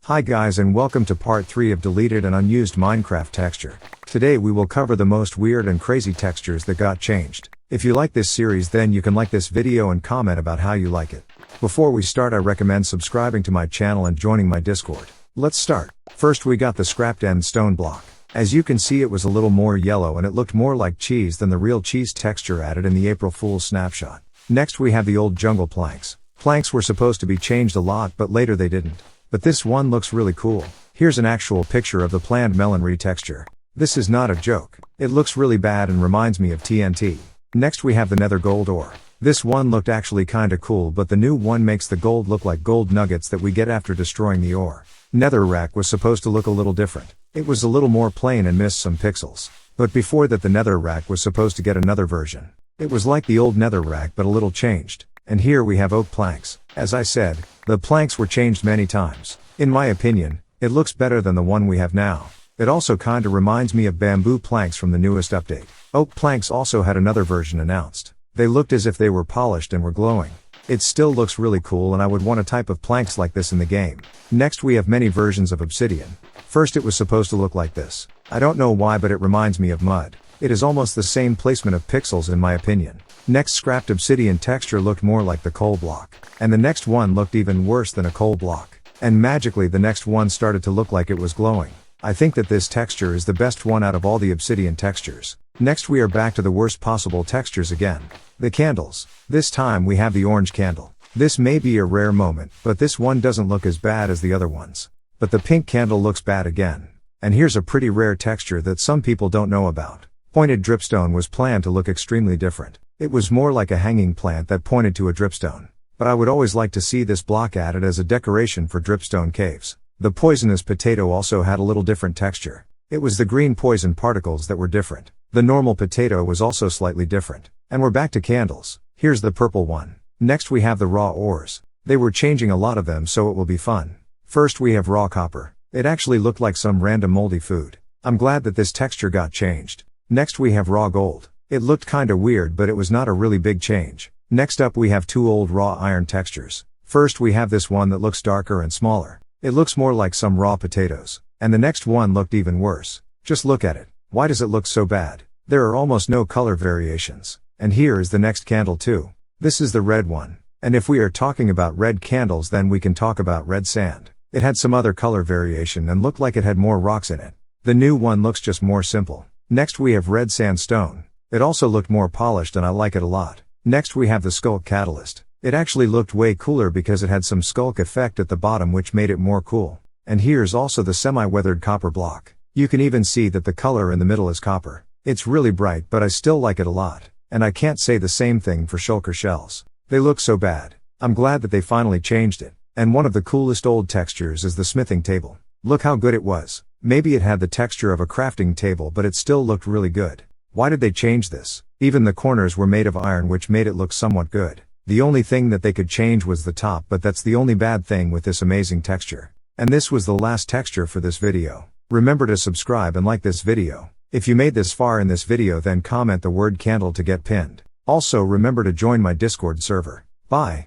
Hi guys and welcome to part 3 of deleted and unused Minecraft texture. Today we will cover the most weird and crazy textures that got changed. If you like this series then you can like this video and comment about how you like it. Before we start I recommend subscribing to my channel and joining my Discord. Let's start. First we got the scrapped end stone block. As you can see it was a little more yellow and it looked more like cheese than the real cheese texture added in the April Fool's snapshot. Next we have the old jungle planks. Planks were supposed to be changed a lot but later they didn't. But this one looks really cool. Here's an actual picture of the planned melon retexture. This is not a joke. It looks really bad and reminds me of TNT. Next we have the nether gold ore. This one looked actually kinda cool but the new one makes the gold look like gold nuggets that we get after destroying the ore. Netherrack was supposed to look a little different. It was a little more plain and missed some pixels. But before that the netherrack was supposed to get another version. It was like the old netherrack but a little changed. And here we have oak planks. As I said, the planks were changed many times. In my opinion, it looks better than the one we have now. It also kinda reminds me of bamboo planks from the newest update. Oak planks also had another version announced. They looked as if they were polished and were glowing. It still looks really cool and I would want a type of planks like this in the game. Next we have many versions of obsidian. First it was supposed to look like this. I don't know why but it reminds me of mud. It is almost the same placement of pixels in my opinion. Next scrapped obsidian texture looked more like the coal block. And the next one looked even worse than a coal block. And magically the next one started to look like it was glowing. I think that this texture is the best one out of all the obsidian textures. Next we are back to the worst possible textures again. The candles. This time we have the orange candle. This may be a rare moment, but this one doesn't look as bad as the other ones. But the pink candle looks bad again. And here's a pretty rare texture that some people don't know about. Pointed dripstone was planned to look extremely different. It was more like a hanging plant that pointed to a dripstone. But I would always like to see this block added as a decoration for dripstone caves. The poisonous potato also had a little different texture. It was the green poison particles that were different. The normal potato was also slightly different. And we're back to candles. Here's the purple one. Next we have the raw ores. They were changing a lot of them so it will be fun. First we have raw copper. It actually looked like some random moldy food. I'm glad that this texture got changed. Next we have raw gold. It looked kinda weird but it was not a really big change. Next up we have two old raw iron textures. First we have this one that looks darker and smaller. It looks more like some raw potatoes. And the next one looked even worse. Just look at it. Why does it look so bad? There are almost no color variations. And here is the next candle too. This is the red one. And if we are talking about red candles then we can talk about red sand. It had some other color variation and looked like it had more rocks in it. The new one looks just more simple. Next we have red sandstone. It also looked more polished and I like it a lot. Next we have the skulk catalyst. It actually looked way cooler because it had some skulk effect at the bottom which made it more cool. And here's also the semi-weathered copper block. You can even see that the color in the middle is copper. It's really bright but I still like it a lot. And I can't say the same thing for shulker shells. They look so bad. I'm glad that they finally changed it. And one of the coolest old textures is the smithing table. Look how good it was. Maybe it had the texture of a crafting table but it still looked really good. Why did they change this? Even the corners were made of iron which made it look somewhat good. The only thing that they could change was the top but that's the only bad thing with this amazing texture. And this was the last texture for this video. Remember to subscribe and like this video. If you made this far in this video then comment the word candle to get pinned. Also remember to join my Discord server. Bye.